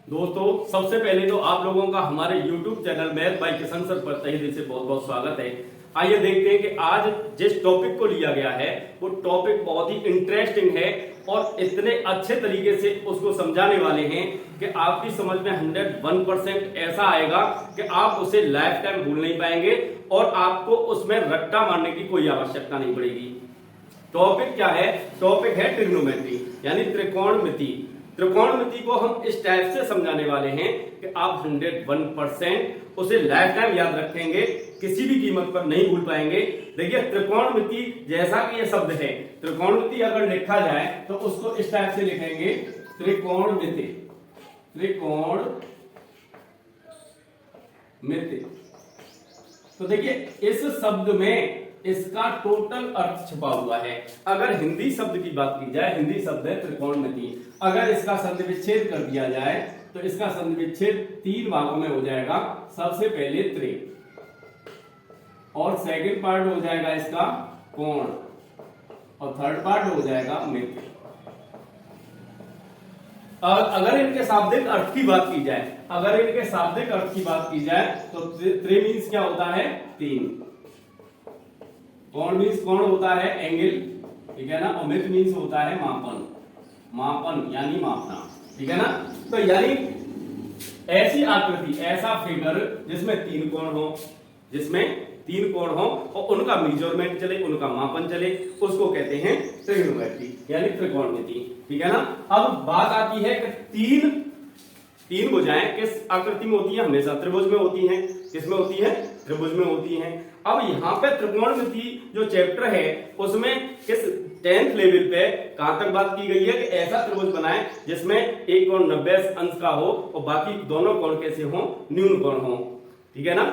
दोस्तों, सबसे पहले तो आप लोगों का हमारे YouTube channel math bye Kishan sir पर तहे दिल से बहुत बहुत स्वागत है। आइए देखते हैं कि आज जिस टॉपिक को लिया गया है वो टॉपिक बहुत ही इंटरेस्टिंग है और इतने अच्छे तरीके से उसको समझाने वाले हैं कि आपकी समझ में 101% ऐसा आएगा कि आप उसे लाइफ टाइम भूल नहीं पाएंगे और आपको उसमें रट्टा मारने की कोई आवश्यकता नहीं पड़ेगी। टॉपिक क्या है? टॉपिक है ट्रिग्नोमेट्री यानी त्रिकोणमिति। त्रिकोणमिति को हम इस टाइप से समझाने वाले हैं कि आप 101% उसे लाइफ टाइम याद रखेंगे, किसी भी कीमत पर नहीं भूल पाएंगे। देखिए, त्रिकोणमिति जैसा कि ये शब्द है, त्रिकोणमिति अगर लिखा जाए तो उसको इस टाइप से लिखेंगे त्रिकोणमिति। त्रिकोणमिति। तो देखिए, इस शब्द में इसका टोटल अर्थ छुपा हुआ है। अगर हिंदी शब्द की बात की जाए, हिंदी शब्द है त्रिकोणमिति, अगर इसका संधि विच्छेद कर दिया जाए तो इसका संधि विच्छेद 3 भागों में हो जाएगा। सबसे पहले त्रि और सेकंड पार्ट हो जाएगा इसका कोण और थर्ड पार्ट हो जाएगा मिति। अगर इनके शाब्दिक अर्थ की बात की जाए, अगर इनके शाब्दिक अर्थ की बात की जाए तो त्रि मीन्स क्या होता है? 3। कोण मीन्स कोण होता है एंगल, ठीक है ना, और मित मीन्स होता है मापन। मापन यानी मापना, ठीक है ना। तो यानी ऐसी आकृति, ऐसा फिगर जिसमें 3 कोण हो, जिसमें 3 कोण हो और उनका मेजरमेंट चले, उनका मापन चले, उसको कहते हैं ट्रिग्नोमेट्री यानी त्रिकोणमिति, ठीक है ना। अब बात आती है कि तीन भुजाएं किस आकृति में होती है? हमेशा त्रिभुज में होती हैं। किसमें होती है? त्रिभुज में होती हैं। अब यहाँ पे त्रिकोणमिति जो चैप्टर है उसमें किस 10th लेवल पे कहां तक बात की गई है कि ऐसा त्रिभुज बनाए जिसमें एक कोण 90 अंश का हो और बाकी दोनों कोण कैसे हो? न्यून कोण हो, ठीक है ना।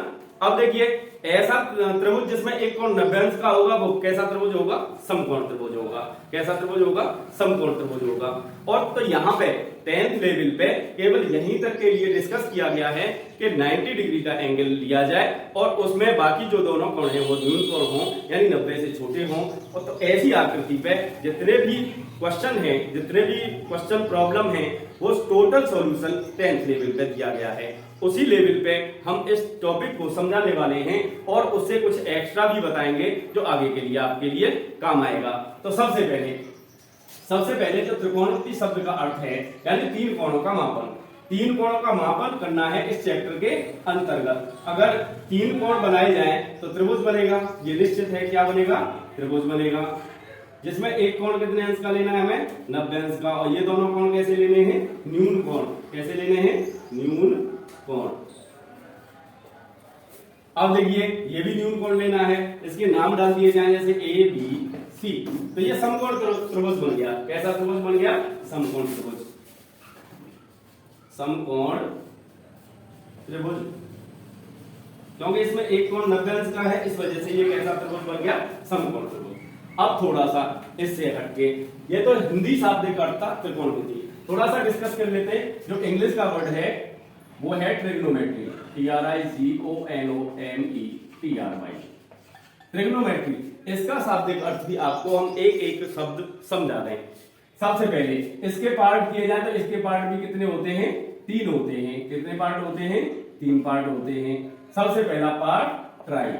अब देखिए, ऐसा त्रिभुज जिसमें एक कोण 90 अंश का होगा वो कैसा त्रिभुज होगा? समकोण त्रिभुज होगा। कैसा त्रिभुज होगा? समकोण त्रिभुज होगा। और तो यहाँ पे 10th लेवल पे केवल यहीं तक के लिए डिस्कस किया गया है कि 90 डिग्री का एंगल लिया जाए और उसमें बाकी जो दोनों कोण हैं वो न्यून कोण हो यानी 90 से छोटे हों। और तो ऐसी आकृति पे जितने भी क्वेश्चन है, जितने भी क्वेश्चन प्रॉब्लम है, वो टोटल सॉल्यूशन 10th लेवल पे दिया गया है। उसी लेवल पे हम इस टॉपिक को समझाने वाले हैं और उससे कुछ एक्स्ट्रा भी बताएंगे जो आगे के लिए आपके लिए काम आएगा। तो सबसे पहले जो त्रिकोणमिति शब्द का अर्थ है यानी 3 कोणों का मापन। 3 कोणों का मापन करना है इस चैप्टर के अंतर्गत। अगर 3 कोण बनाए जाएं तो त्रिभुज बनेगा, ये निश्चित है। क्या बनेगा? त्रिभुज बनेगा, जिसमें एक कोण कितने अंश का लेना है? हमें 90 अंश का। और ये दोनों कोण कैसे लेने हैं? न्यून कोण। कैसे लेने हैं? न्यून कोण। अब देखिए, ये भी न्यून कोण लेना है। इसके नाम डाल दिए जाएं जैसे ए बी सी, तो ये समकोण त्रिभुज बन गया। कैसा त्रिभुज बन गया? समकोण त्रिभुज। समकोण त्रिभुज, क्योंकि इसमें एक कोण 90 अंश का है, इस वजह से ये कैसा त्रिभुज बन गया? समकोण त्रिभुज। अब थोड़ा सा इससे हटके, ये तो हिंदी शाब्दिक अर्थ था त्रिकोणमिति, थोड़ा सा डिस्कस कर लेते हैं। जो इंग्लिश का वर्ड है वो है ट्रिग्नोमेट्री, TRIGONOMETRY। ट्रिग्नोमेट्री, इसका शाब्दिक अर्थ भी आपको हम एक एक शब्द समझा दें। सबसे पहले इसके पार्ट किए जाए तो इसके पार्ट भी कितने होते हैं? 3 होते हैं। कितने पार्ट होते हैं? 3 पार्ट होते हैं। सबसे पहला पार्ट ट्राई,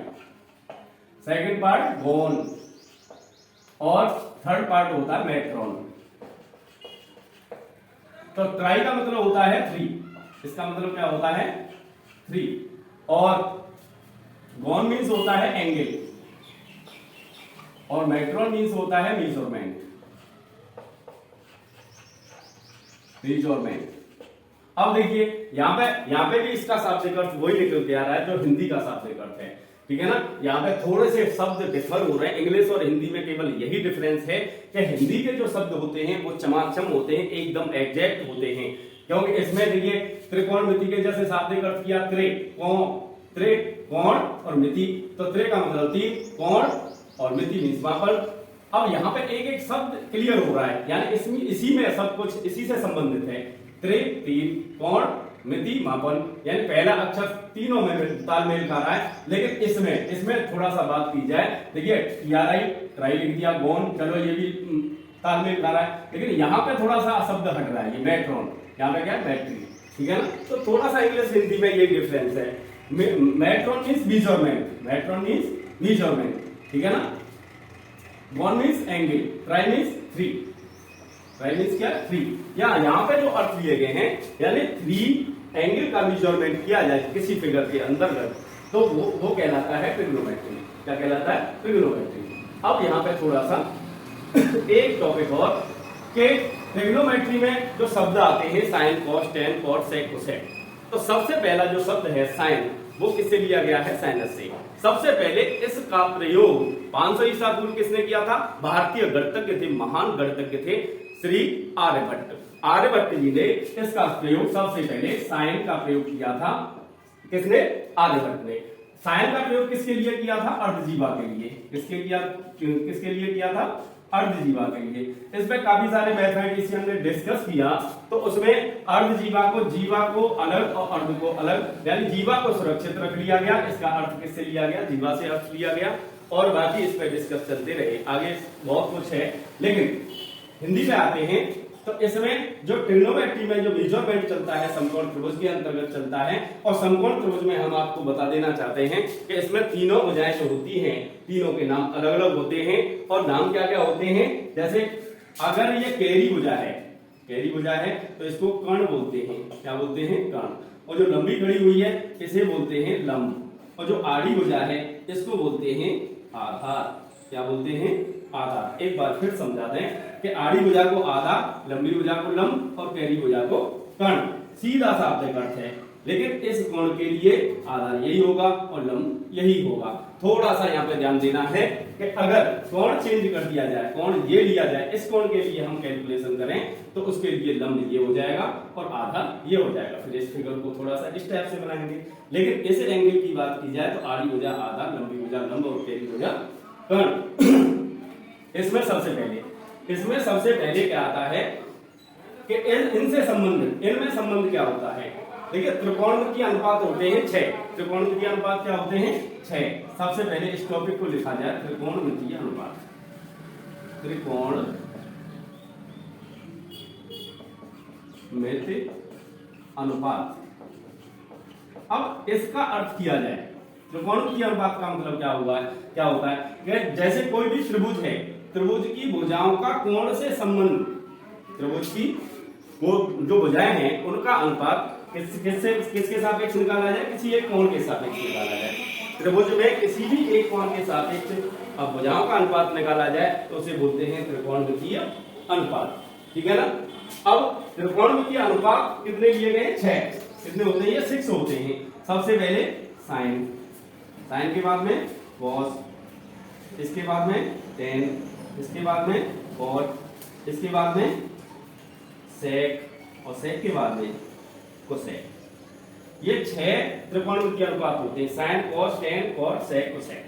सेकंड पार्ट गोन और थर्ड पार्ट होता है मेट्रॉन। तो ट्राई का मतलब होता है 3, इसका मतलब क्या होता है? 3। और गोन मीन्स होता है एंगल और मेट्रॉन मीन्स होता है मेजरमेंट। अब देखिए, यहां पे भी इसका शाब्दिक अर्थ वही निकल के आ रहा है जो हिंदी का शाब्दिक अर्थ है, ठीक है ना। यहाँ पे थोड़े से शब्द डिफर हो रहे हैं। इंग्लिश और हिंदी में केवल यही डिफरेंस है कि हिंदी के जो शब्द होते हैं वो चमाक्षम होते हैं, एकदम एग्जैक्ट होते हैं। क्योंकि इसमें देखिए, त्रिकोणमिति के जैसे शाब्दिक अर्थ किया त्रि कोण और मिति, तो त्रि का मतलब 3, कोण और मिति मीन्स मापन। अब यहाँ पे एक एक शब्द क्लियर हो रहा है, यानी इसी में सब कुछ इसी से संबंधित है। त्रि 3, कोण, मिति, मापन, यानी पहला अक्षर तीनों में तालमेल खा रहा है। लेकिन इसमें थोड़ा सा बात की जाए, देखिए ट्राई लिख दिया, गोन, चलो ये भी तालमेल खा रहा है। लेकिन यहाँ पे थोड़ा सा शब्द हट रहा है, ये मेट्रॉन, यहाँ पे क्या है? मैट्री। ठीक है ना। तो थोड़ा सा इंग्लिश हिंदी में ये डिफरेंस है। मेट्रॉन मीन्स मेजरमेंट, मेट्रॉन मीन्स मेजरमेंट, ठीक है ना। One means angle, try means three, try means क्या, थ्री। यहाँ पे जो अर्थ लिए गए हैं यानी थ्री एंगल का मेजरमेंट किया जाए किसी फिगर के अंतर्गत, तो वो कहलाता है ट्रिग्नोमेट्री। क्या कहलाता है, ट्रिग्नोमेट्री। अब यहाँ पे थोड़ा सा एक टॉपिक और कि ट्रिग्नोमेट्री में जो शब्द आते हैं साइन, कॉस, टेन, कॉट, सेक, कोसेक, तो सबसे पहला जो शब्द है साइन, वो किससे लिया गया है, साइनस से। सबसे पहले इसका प्रयोग 500 ईसा पूर्व किसने किया था, भारतीय गणितज्ञ थे, महान गणितज्ञ थे श्री आर्यभट्ट। आर्यभट्ट जी ने इसका प्रयोग सबसे पहले साइन का प्रयोग किया था। किसने, आर्यभट्ट ने। साइन का प्रयोग किसके लिए किया था, अर्धजीवा के लिए। किसके लिए किया था, अर्धजीवा के लिए। इसमें काफी सारे मैथमेटिशियन हमने डिस्कस किया, तो उसमें अर्धजीवा को, जीवा को अलग और अर्ध को अलग, यानी जीवा को सुरक्षित रख लिया गया। इसका अर्थ किससे लिया गया, जीवा से अर्थ लिया गया। और बाकी इस पर डिस्कस चलते रहे, आगे बहुत कुछ है। लेकिन हिंदी में आते हैं तो इसमें जो ट्रिग्नोमेट्री में जो मेजरमेंट चलता है समकोण त्रिभुज के अंतर्गत चलता है। और समकोण त्रिभुज में हम आपको बता देना चाहते हैं कि इसमें तीनों भुजाएं जो होती हैं, तीनों के नाम अलग अलग होते हैं। और नाम क्या क्या होते हैं, जैसे अगर ये केरी भुजा है, केरी भुजा है तो इसको कर्ण बोलते हैं। क्या बोलते हैं, कर्ण। और जो लंबी खड़ी हुई है इसे बोलते हैं लंब। और जो आड़ी भुजा है इसको बोलते हैं आधार। क्या बोलते हैं, आधार। एक बार फिर समझा दें कि आड़ी भुजा को आधार, लंबी भुजा को लंब और कैरी भुजा को कर्ण। सीधा सा आपका अर्थ है। लेकिन इस कोण के लिए आधार यही होगा और लंब यही होगा। थोड़ा सा यहाँ पे ध्यान देना है कि अगर कोण चेंज कर दिया जाए, कोण ये लिया जाए, इस कोण के लिए हम कैलकुलेशन करें तो उसके लिए लंब ये हो जाएगा और आधार ये हो जाएगा। फिर इस फिगर को थोड़ा सा इस टाइप से बनाएंगे। लेकिन इस एंगल की बात की जाए तो आड़ी भुजा आधार, लंबी भुजा लंब और कैरी भुजा कर्ण। इसमें सबसे पहले क्या आता है कि इनसे संबंध, इनमें संबंध क्या होता है। देखिए त्रिकोणमितीय अनुपात होते हैं 6। त्रिकोणमितीय अनुपात क्या होते हैं, 6। सबसे पहले इस टॉपिक को लिखा जाए, त्रिकोणमितीय अनुपात। त्रिकोणमितीय अनुपात। अब इसका अर्थ किया जाए, त्रिकोणमितीय अनुपात का मतलब क्या होता है, जैसे कोई भी त्रिभुज है, त्रिभुज की भुजाओं का कोण से संबंध, त्रिभुज की वो जो भुजाएं हैं उनका अनुपात किसके सापेक्ष निकाला जाए, किसी एक कोण के सापेक्ष निकाला जाए। त्रिभुज में किसी भी एक कोण के सापेक्ष अब भुजाओं का अनुपात निकाला जाए तो उसे बोलते हैं त्रिकोणमितीय अनुपात। ठीक है ना। अब त्रिकोणमितीय अनुपात कितने लिए गए, 6। कितने होते हैं, ये 6 होते हैं। सबसे पहले साइन, साइन के बाद में कॉस, इसके बाद में टेन, इसके बाद में कॉट, इसके बाद में सेक और सेक के बाद में कोसेक। ये 6 त्रिकोणमितीय अनुपात होते हैं। साइन, कॉस, टेन, कॉट, सेक, कोसेक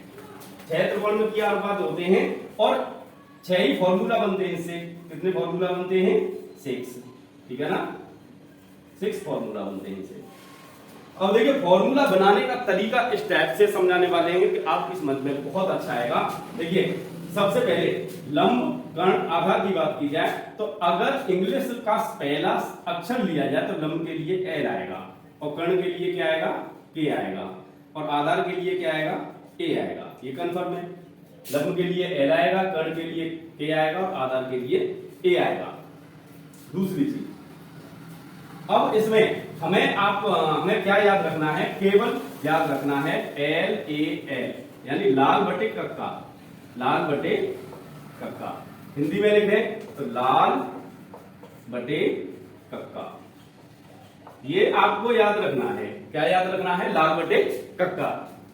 6 त्रिकोणमितीय अनुपात होते हैं। और 6 ही फॉर्मूला बनते हैं इससे। कितने फॉर्मूला बनते हैं, 6। ठीक है ना, 6 फॉर्मूला बनते हैं इससे। अब देखिए फॉर्मूला बनाने का तरीका इस टाइप से समझाने वाले हैं कि आपकी समझ में बहुत अच्छा आएगा। देखिए सबसे पहले लंब, कर्ण, आधार की बात की जाए तो अगर इंग्लिश का पहला अक्षर लिया जाए तो लंब के लिए एल आएगा और कर्ण के लिए क्या आएगा, के आएगा और आधार के लिए क्या आएगा, ए आएगा। ये कंफर्म है। लंब के लिए एल आएगा, कर्ण के लिए के आएगा और आधार के लिए ए आएगा। दूसरी चीज, अब इसमें हमें क्या याद रखना है, केवल याद रखना है एल ए एल, यानी लाल बटे कक्का, लाल बटे कक्का। हिंदी में लिखे तो लाल बटे कक्का। ये आपको याद रखना है। क्या याद रखना है, लाल बटे कक्का।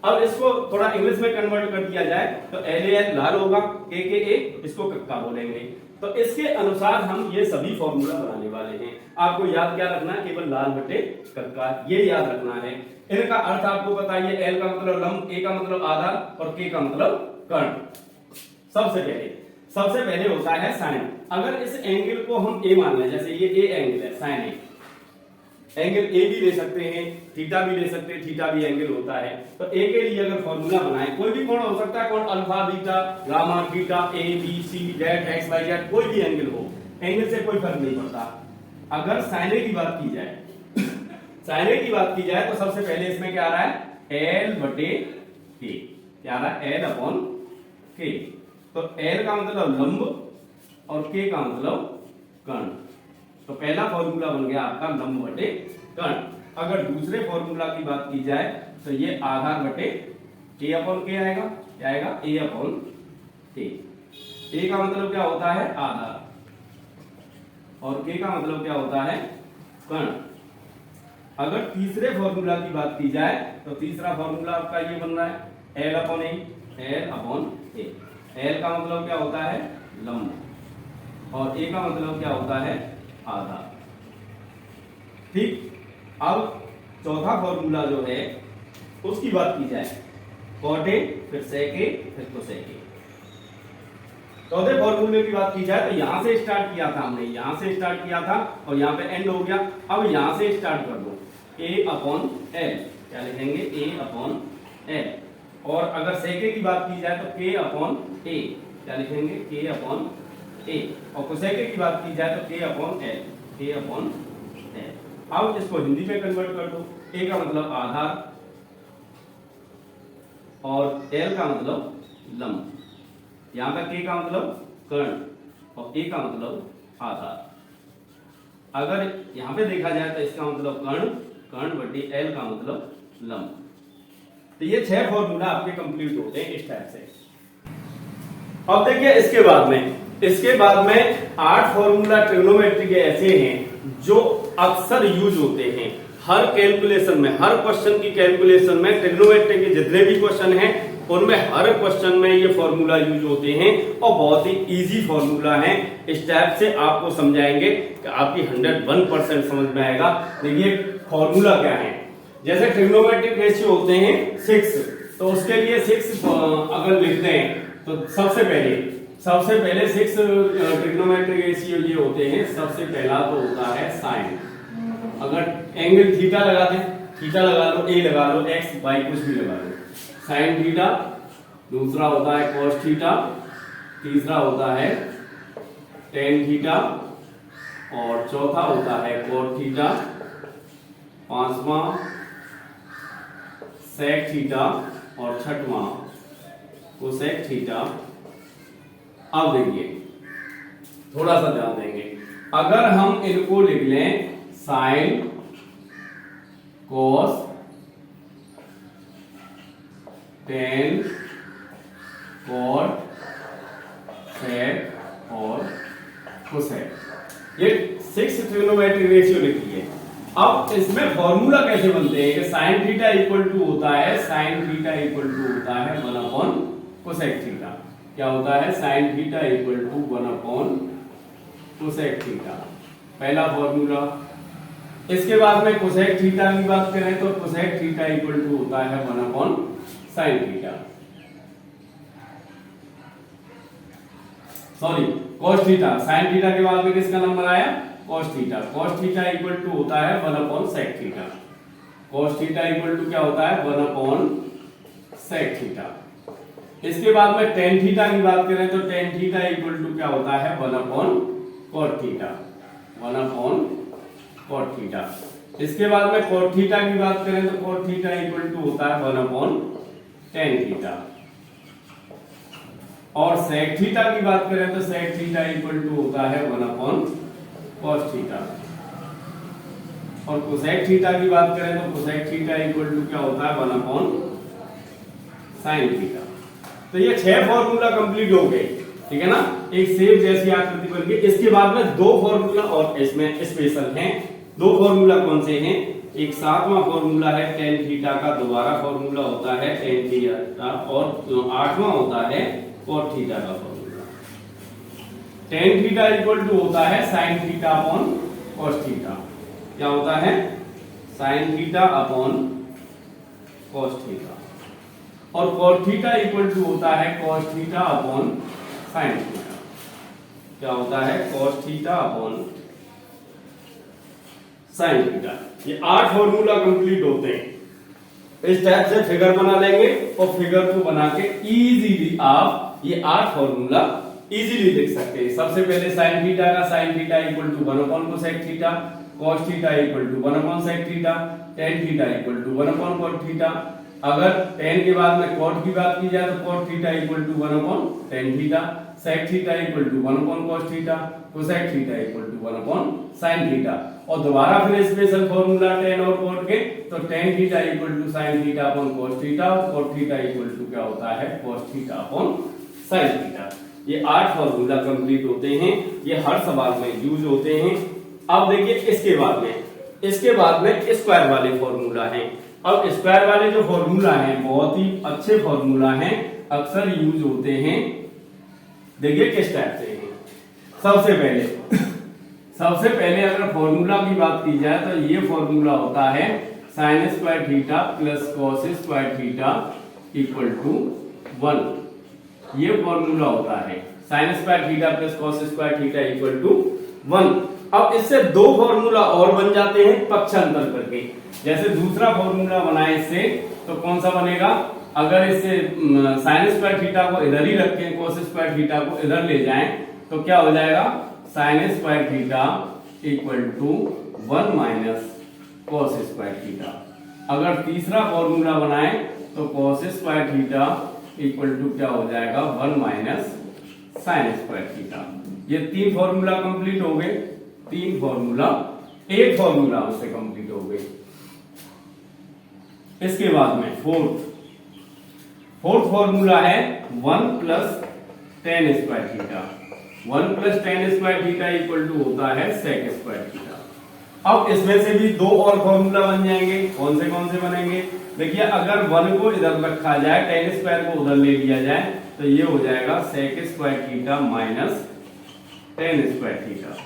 अब इसको थोड़ा इंग्लिश में कन्वर्ट कर दिया जाए तो एल ए लाल होगा, के ए इसको कक्का बोलेंगे। तो इसके अनुसार हम ये सभी फॉर्मूला बनाने वाले हैं। आपको याद क्या रखना है, केवल लाल बटे कक्का, ये याद रखना है। इनका अर्थ आपको बताइए, एल का मतलब लंब, ए का मतलब आधार और के का मतलब कर्ण। सबसे पहले होता है साइन। अगर इस एंगल को हम ए मान लें, जैसे ये ए एंगल है, साइन ए, एंगल ए भी ले सकते हैं, थीटा भी ले सकते हैं, थीटा भी एंगल होता है। तो ए के लिए अगर फॉर्मूला बनाए, कोई भी कोण हो सकता है, कोण alpha, beta, gamma, theta, A B C Z X Y Z, कोई भी एंगल हो, एंगल से कोई फर्क नहीं पड़ता। अगर साइन ए की बात की जाए साइन ए की बात की जाए तो सबसे पहले इसमें क्या आ रहा है, एल बटे के, क्या आ रहा है, एल अपॉन के। तो एल का मतलब लंब और के का मतलब कर्ण। तो पहला फॉर्मूला बन गया आपका लंब बटे कर्ण। अगर दूसरे फॉर्मूला की बात की जाए तो ये आधार बटे ए अपॉन के आएगा, क्या आएगा, ए अपॉन के। ए का मतलब क्या होता है, आधार, और के का मतलब क्या होता है, कर्ण। अगर तीसरे फॉर्मूला की बात की जाए तो तीसरा फॉर्मूला आपका ये बन रहा है एल अपॉन ए, एल अपॉन ए। एल का मतलब क्या होता है, लंब, और ए का मतलब क्या होता है, आधार। ठीक। अब चौथा फॉर्मूला जो है उसकी बात की जाए, कॉट ए फिर सेक ए फिर कोसेक ए। चौथे फॉर्मूले की बात की जाए तो यहां से स्टार्ट किया था हमने, यहां से स्टार्ट किया था और यहां पे एंड हो गया। अब यहां से स्टार्ट कर दो, ए अपॉन एल, क्या लिखेंगे, ए अपॉन एल। और अगर सेके की बात की जाए तो के अपॉन ए, क्या लिखेंगे, के अपॉन ए। और कोसेके की बात की जाए तो के अपॉन एल, के अपॉन एल। अब इसको हिंदी में कन्वर्ट कर दो, ए का मतलब आधार और एल का मतलब लंब, यहां पर के का मतलब कर्ण और ए का मतलब आधार। अगर यहां पे देखा जाए तो इसका मतलब कर्ण, कर्ण बटे एल का मतलब लंब। तो ये 6 फॉर्मूला आपके कंप्लीट होते हैं इस टाइप से। अब देखिए इसके बाद में 8 फॉर्मूला ट्रिग्नोमेट्री के ऐसे हैं जो अक्सर यूज होते हैं हर कैलकुलेशन में, हर क्वेश्चन की कैलकुलेशन में। ट्रिग्नोमेट्री के जितने भी क्वेश्चन हैं उनमें हर क्वेश्चन में ये फॉर्मूला यूज होते हैं और बहुत ही इजी फॉर्मूला है। इस टाइप से आपको समझाएंगे कि आपकी 101% समझ में आएगा। देखिए फॉर्मूला क्या है, जैसे ट्रिग्नोमेट्रिक रेशियो होते हैं 6, तो उसके लिए 6 अगर लिखते हैं तो सबसे पहले 6 ट्रिग्नोमेट्रिक रेशियो ये होते हैं। सबसे पहला तो होता है साइन, अगर एंगल थीटा लगा दें, थीटा लगा लो, ए लगा लो, एक्स वाई कुछ भी लगा लो, साइन थीटा। दूसरा होता है कॉस थीटा, तीसरा होता है टेन थीटा, और चौथा होता है कोट थीटा, पांचवा सेक थीटा और छठवां कोसेक थीटा। अब देखिए थोड़ा सा ध्यान देंगे, अगर हम इनको लिख लें साइन, कोस, टेन, कॉट, सेक और कोसेक, ये 6 ट्रिग्नोमेट्रिक रेशियो लिखी है। अब इसमें फॉर्मूला कैसे बनते हैं कि साइन थीटा इक्वल टू होता है, साइन थीटा इक्वल टू होता है 1 अपॉन कोसेक थीटा। क्या होता है, sine theta equal to 1 upon cosec theta, पहला फॉर्मूला। इसके बाद में कोसेक थीटा की बात करें तो कोसेक थीटा इक्वल टू होता है 1 अपॉन sine theta, sorry cos theta. Sine theta के बाद में किसका नंबर आया, cos theta. Cos theta equal to होता है 1 upon sec theta. Cos theta equal to क्या होता है, 1 अपॉन सेक थीटा। इसके बाद में टेन थीटा की बात करें तो टेन थीटा इक्वल टू क्या होता है, 1 upon cot theta, 1 upon cot theta. इसके बाद में कॉट थीटा की बात करें तो कॉट थीटा इक्वल टू होता है 1 अपॉन टेन थीटा। और सेक थीटा की बात करें तो सेक थीटा इक्वल टू होता है 1 अपॉन कॉस थीटा। और कोसेक थीटा की बात करें तो कोसेक थीटा इक्वल टू क्या होता है, 1 अपॉन साइन थीटा। तो ये 6 फॉर्मूला कंप्लीट हो गए, ठीक है ना, एक सेब जैसी आकृति बन गई। इसके बाद में 2 फॉर्मूला और इसमें स्पेशल हैं। 2 फॉर्मूला कौन से हैं, एक 7वां फॉर्मूला है टेन थीटा का, दोबारा फॉर्मूला होता है टेन थीटा, और 8वां होता है कॉट थीटा का formula. Tan theta equal to होता है sine theta upon cos theta. क्या होता है, sine theta upon cos theta. और कॉट थीटा इक्वल टू होता है cos theta upon sine theta. क्या होता है, cos theta upon sine theta. ये 8 फॉर्मूला कंप्लीट होते हैं। इस टाइप से फिगर बना लेंगे और फिगर को बना के इजीली आप ये 8 फॉर्मूला इजीली लिख सकते हैं। सबसे पहले साइन थीटा का, sine theta equal to 1 upon cosec theta. cos theta equal to 1 upon sec theta, tan theta equal to 1 upon cot theta. अगर tan के बाद में cot की बात की जाए तो cot theta equal to 1 upon tan theta, sec theta equal to 1 upon cos theta, cosec theta equal to 1 upon sin theta. और दोबारा फिर स्पेशल फॉर्मूला tan और cot के, तो tan theta equal to sin theta upon cos theta, और cot theta equal to क्या होता है cos theta upon sin theta. ये 8 फॉर्मूला कंप्लीट होते हैं, ये हर सवाल में यूज होते हैं। अब देखिए इसके बाद में स्क्वायर वाले फॉर्मूला हैं। अब स्क्वायर वाले जो फॉर्मूला हैं बहुत ही अच्छे फॉर्मूला हैं, अक्सर यूज होते हैं। देखिए किस टाइप से हैं। सबसे पहले अगर फॉर्मूला की बात की जाए तो ये फॉर्मूला होता है sine square theta plus cos square theta equal to 1। ये फॉर्मूला होता है sine square theta plus cos square theta equal to 1। अब इससे दो फॉर्मूला और बन जाते हैं पक्षांतर करके। जैसे दूसरा फॉर्मूला बनाए इससे, तो कौन सा बनेगा, अगर इससे साइन स्क्वायर थीटा को इधर ही रखें, कॉस स्क्वायर थीटा को इधर ले जाएं, तो क्या हो जाएगा sine square theta equal to 1 minus cos square theta. अगर तीसरा फॉर्मूला बनाए तो cos square theta equal to क्या हो जाएगा 1 माइनस साइन स्क्वायर थीटा। ये 3 फॉर्मूला कंप्लीट हो गए, 3 फॉर्मूला, एक फॉर्मूला उससे कंप्लीट हो गए। इसके बाद में फोर्थ फॉर्मूला है 1 plus tan square theta. 1 plus tan square theta equal to होता है सेक स्क्वायर थीटा। अब इसमें से भी 2 और फॉर्मूला बन जाएंगे। कौन से बनेंगे, देखिए अगर 1 को इधर रखा जाए, टेन स्क्वायर को उधर ले लिया जाए, तो ये हो जाएगा sec square theta minus tan square theta.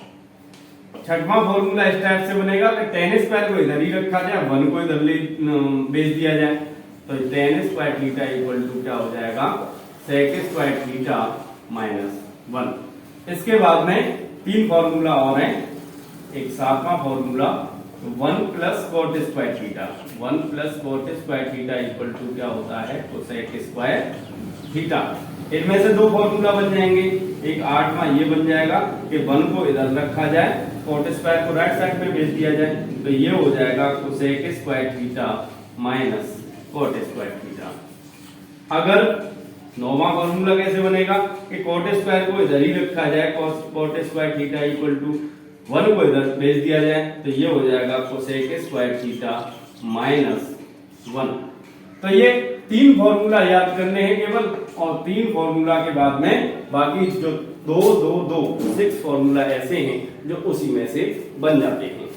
छठवां फॉर्मूला इस टाइप से बनेगा कि टेन स्क्वायर को इधर ही रखा जाए, 1 को इधर ले भेज दिया जाए, तो tan square theta equal to क्या हो जाएगा सेक स्क्वायर थीटा माइनस 1। इसके बाद में 3 फॉर्मूला और हैं। एक 7वां formula 1 plus cot square theta, 1 plus cot square theta equal to क्या होता है कोसेक स्क्वायर थीटा। इनमें से 2 फॉर्मूला बन जाएंगे। एक 8वां ये बन जाएगा कि 1 को इधर रखा जाए, कॉट स्क्वायर को राइट साइड में भेज दिया जाए, तो ये हो जाएगा cosec square theta minus cot square theta. अगर 9वां फॉर्मूला कैसे बनेगा कि कॉट स्क्वायर को इधर ही रखा जाए, cot square theta equal to 1 को इधर भेज दिया जाए, तो ये हो जाएगा कोसेक स्क्वायर थीटा माइनस 1। तो ये 3 फॉर्मूला याद करने हैं केवल, और 3 फॉर्मूला के बाद में बाकी जो 6 फॉर्मूला ऐसे हैं जो उसी में से बन जाते हैं।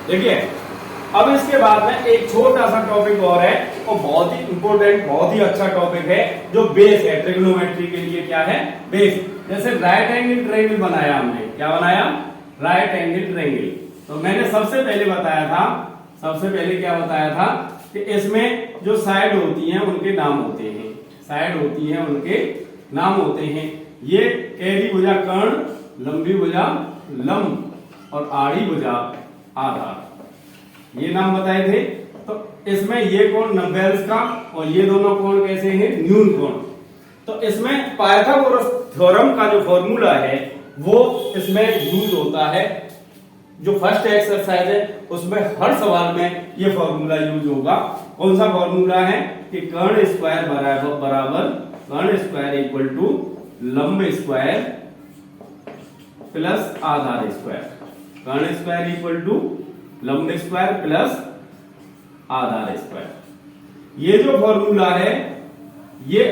देखिए अब इसके बाद में एक छोटा सा टॉपिक और है, और बहुत ही इंपॉर्टेंट, बहुत ही अच्छा टॉपिक है, जो बेस है ट्रिग्नोमेट्री के लिए। क्या है बेस। जैसे राइट एंगल ट्रायंगल बनाया हमने, क्या बनाया राइट एंगल ट्रायंगल। तो मैंने सबसे पहले क्या बताया था कि इसमें जो साइड होती हैं उनके नाम होते हैं, साइड होती हैं उनके नाम होते हैं। ये टेढ़ी भुजा कर्ण, लंबी भुजा लंब, और आड़ी भुजा आधार, ये नाम बताए थे। तो इसमें ये कोण नब्बेल्स का, और ये दोनों कोण कैसे हैं न्यून कोण। तो इसमें पाइथागोरस थ्योरम का जो फॉर्मूला है वो इसमें यूज होता है। जो फर्स्ट एक्सरसाइज है उसमें हर सवाल में ये फॉर्मूला यूज होगा। कौन सा फॉर्मूला है कि कर्ण स्क्वायर बराबर कर्ण स्क्वायर इक्वल टू लंब स्क्वायर प्लस आधार स्क्वायर। कर्ण स्क्वायर इक्वल टू लंब स्क्वायर प्लस आधार स्क्वायर। ये जो फॉर्मूला है ये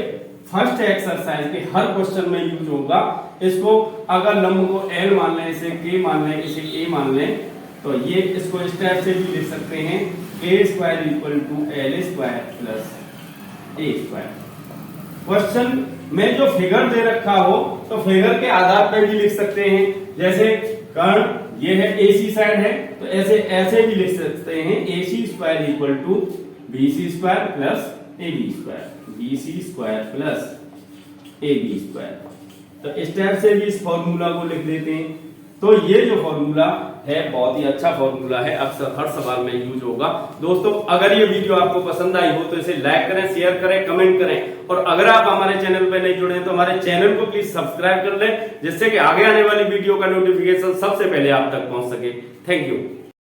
फर्स्ट एक्सरसाइज के हर क्वेश्चन में यूज होगा। इसको अगर लंब को L मान लें, इसे K मान लें, इसे A मान लें, तो ये इसको इस टाइप से भी लिख सकते हैं K square equal to L square plus A square. Question में जो फिगर दे रखा हो तो फिगर के आधार पर भी लिख सकते हैं। जैसे कर्ण ये है AC साइड है, तो ऐसे भी लिख सकते हैं AC square equal to BC square plus AB square, BC square plus AB square. तो इस टाइप से भी इस फॉर्मूला को लिख देते हैं। तो ये जो फॉर्मूला है, बहुत ही अच्छा फॉर्मूला है, अक्सर हर सवाल में यूज होगा। दोस्तों अगर ये वीडियो आपको पसंद आई हो तो इसे लाइक करें, शेयर करें, कमेंट करें, और अगर आप हमारे चैनल पर नहीं जुड़े हैं तो हमारे चैनल को प्लीज सब्सक्राइब कर लें, जिससे कि आगे आने वाली वीडियो का नोटिफिकेशन सबसे पहले आप तक पहुंच सके। Thank you.